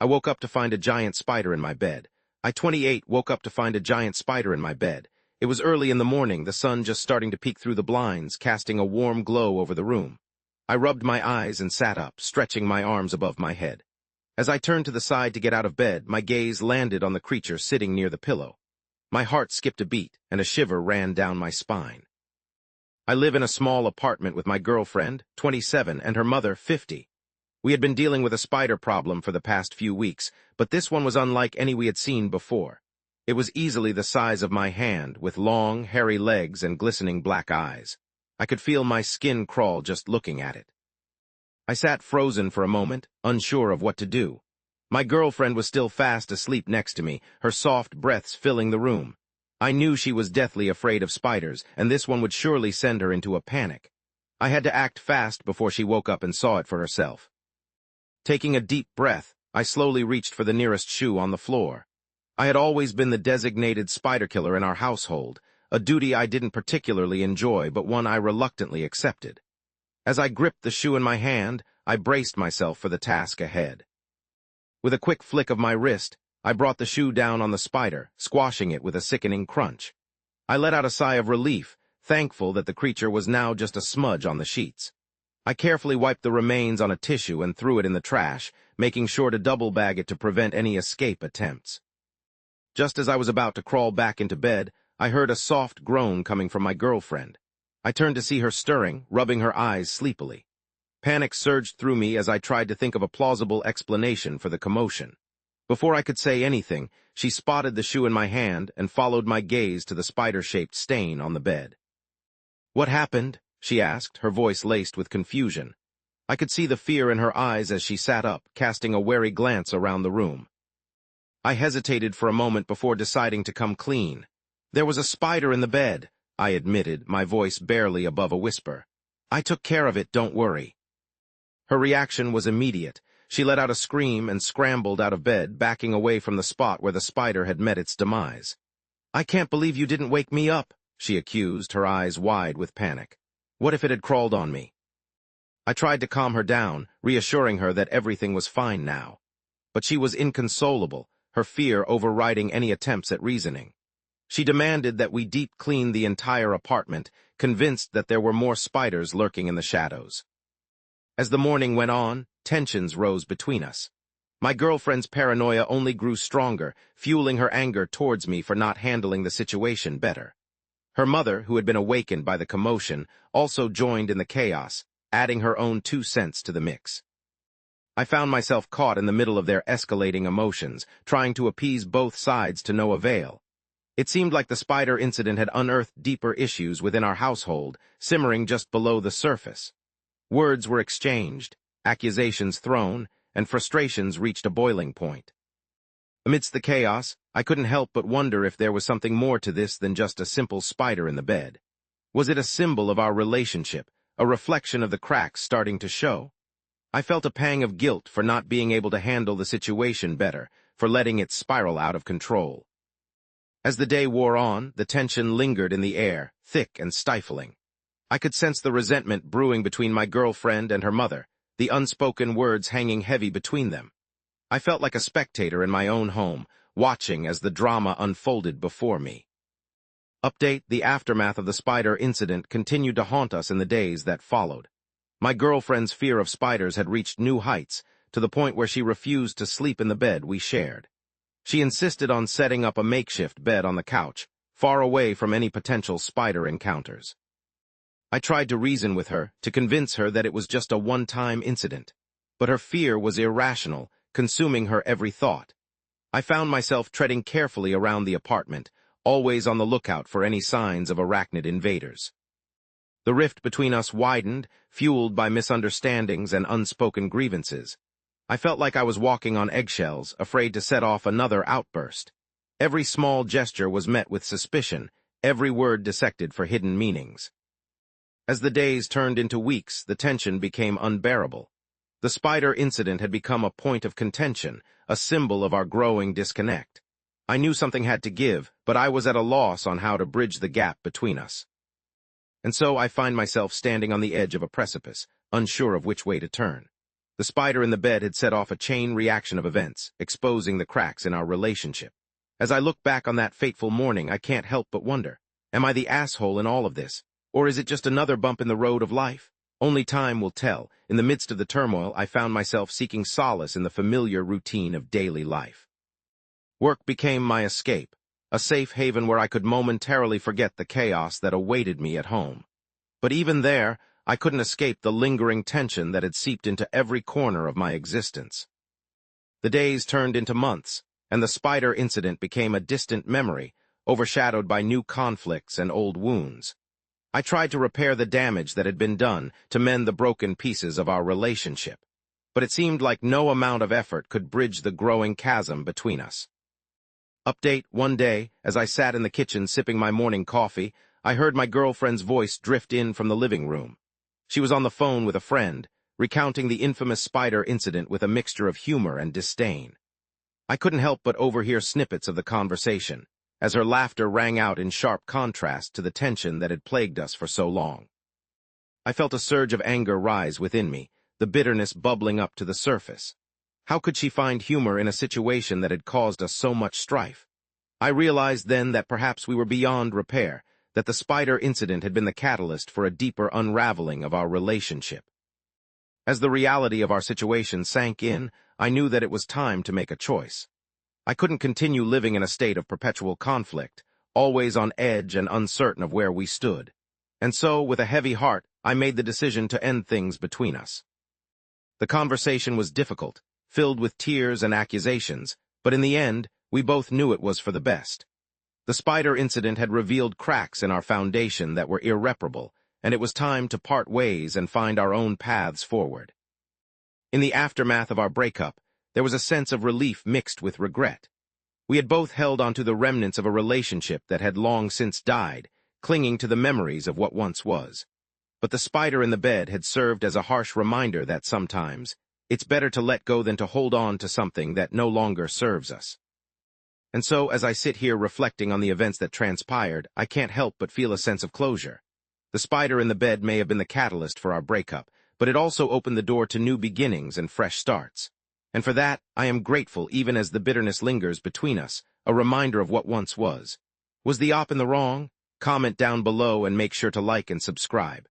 I woke up to find a giant spider in my bed. I, 28, woke up to find a giant spider in my bed. It was early in the morning, the sun just starting to peek through the blinds, casting a warm glow over the room. I rubbed my eyes and sat up, stretching my arms above my head. As I turned to the side to get out of bed, my gaze landed on the creature sitting near the pillow. My heart skipped a beat, and a shiver ran down my spine. I live in a small apartment with my girlfriend, 27, and her mother, 50. We had been dealing with a spider problem for the past few weeks, but this one was unlike any we had seen before. It was easily the size of my hand, with long, hairy legs and glistening black eyes. I could feel my skin crawl just looking at it. I sat frozen for a moment, unsure of what to do. My girlfriend was still fast asleep next to me, her soft breaths filling the room. I knew she was deathly afraid of spiders, and this one would surely send her into a panic. I had to act fast before she woke up and saw it for herself. Taking a deep breath, I slowly reached for the nearest shoe on the floor. I had always been the designated spider killer in our household, a duty I didn't particularly enjoy, but one I reluctantly accepted. As I gripped the shoe in my hand, I braced myself for the task ahead. With a quick flick of my wrist, I brought the shoe down on the spider, squashing it with a sickening crunch. I let out a sigh of relief, thankful that the creature was now just a smudge on the sheets. I carefully wiped the remains on a tissue and threw it in the trash, making sure to double bag it to prevent any escape attempts. Just as I was about to crawl back into bed, I heard a soft groan coming from my girlfriend. I turned to see her stirring, rubbing her eyes sleepily. Panic surged through me as I tried to think of a plausible explanation for the commotion. Before I could say anything, she spotted the shoe in my hand and followed my gaze to the spider-shaped stain on the bed. "What happened?" she asked, her voice laced with confusion. I could see the fear in her eyes as she sat up, casting a wary glance around the room. I hesitated for a moment before deciding to come clean. "There was a spider in the bed," I admitted, my voice barely above a whisper. "I took care of it, don't worry." Her reaction was immediate. She let out a scream and scrambled out of bed, backing away from the spot where the spider had met its demise. "I can't believe you didn't wake me up," she accused, her eyes wide with panic. "What if it had crawled on me?" I tried to calm her down, reassuring her that everything was fine now. But she was inconsolable, her fear overriding any attempts at reasoning. She demanded that we deep clean the entire apartment, convinced that there were more spiders lurking in the shadows. As the morning went on, tensions rose between us. My girlfriend's paranoia only grew stronger, fueling her anger towards me for not handling the situation better. Her mother, who had been awakened by the commotion, also joined in the chaos, adding her own 2 cents to the mix. I found myself caught in the middle of their escalating emotions, trying to appease both sides to no avail. It seemed like the spider incident had unearthed deeper issues within our household, simmering just below the surface. Words were exchanged, accusations thrown, and frustrations reached a boiling point. Amidst the chaos, I couldn't help but wonder if there was something more to this than just a simple spider in the bed. Was it a symbol of our relationship, a reflection of the cracks starting to show? I felt a pang of guilt for not being able to handle the situation better, for letting it spiral out of control. As the day wore on, the tension lingered in the air, thick and stifling. I could sense the resentment brewing between my girlfriend and her mother, the unspoken words hanging heavy between them. I felt like a spectator in my own home, watching as the drama unfolded before me. Update: the aftermath of the spider incident continued to haunt us in the days that followed. My girlfriend's fear of spiders had reached new heights, to the point where she refused to sleep in the bed we shared. She insisted on setting up a makeshift bed on the couch, far away from any potential spider encounters. I tried to reason with her, to convince her that it was just a one-time incident. But her fear was irrational, consuming her every thought. I found myself treading carefully around the apartment, always on the lookout for any signs of arachnid invaders. The rift between us widened, fueled by misunderstandings and unspoken grievances. I felt like I was walking on eggshells, afraid to set off another outburst. Every small gesture was met with suspicion, every word dissected for hidden meanings. As the days turned into weeks, the tension became unbearable. The spider incident had become a point of contention, a symbol of our growing disconnect. I knew something had to give, but I was at a loss on how to bridge the gap between us. And so I find myself standing on the edge of a precipice, unsure of which way to turn. The spider in the bed had set off a chain reaction of events, exposing the cracks in our relationship. As I look back on that fateful morning, I can't help but wonder, am I the asshole in all of this? Or is it just another bump in the road of life? Only time will tell. In the midst of the turmoil, I found myself seeking solace in the familiar routine of daily life. Work became my escape, a safe haven where I could momentarily forget the chaos that awaited me at home. But even there, I couldn't escape the lingering tension that had seeped into every corner of my existence. The days turned into months, and the spider incident became a distant memory, overshadowed by new conflicts and old wounds. I tried to repair the damage that had been done, to mend the broken pieces of our relationship, but it seemed like no amount of effort could bridge the growing chasm between us. Update: one day, as I sat in the kitchen sipping my morning coffee, I heard my girlfriend's voice drift in from the living room. She was on the phone with a friend, recounting the infamous spider incident with a mixture of humor and disdain. I couldn't help but overhear snippets of the conversation, as her laughter rang out in sharp contrast to the tension that had plagued us for so long. I felt a surge of anger rise within me, the bitterness bubbling up to the surface. How could she find humor in a situation that had caused us so much strife? I realized then that perhaps we were beyond repair, that the spider incident had been the catalyst for a deeper unraveling of our relationship. As the reality of our situation sank in, I knew that it was time to make a choice. I couldn't continue living in a state of perpetual conflict, always on edge and uncertain of where we stood. And so, with a heavy heart, I made the decision to end things between us. The conversation was difficult, filled with tears and accusations, but in the end, we both knew it was for the best. The spider incident had revealed cracks in our foundation that were irreparable, and it was time to part ways and find our own paths forward. In the aftermath of our breakup, there was a sense of relief mixed with regret. We had both held onto the remnants of a relationship that had long since died, clinging to the memories of what once was. But the spider in the bed had served as a harsh reminder that sometimes, it's better to let go than to hold on to something that no longer serves us. And so, as I sit here reflecting on the events that transpired, I can't help but feel a sense of closure. The spider in the bed may have been the catalyst for our breakup, but it also opened the door to new beginnings and fresh starts. And for that, I am grateful even as the bitterness lingers between us, a reminder of what once was. Was the op in the wrong? Comment down below and make sure to like and subscribe.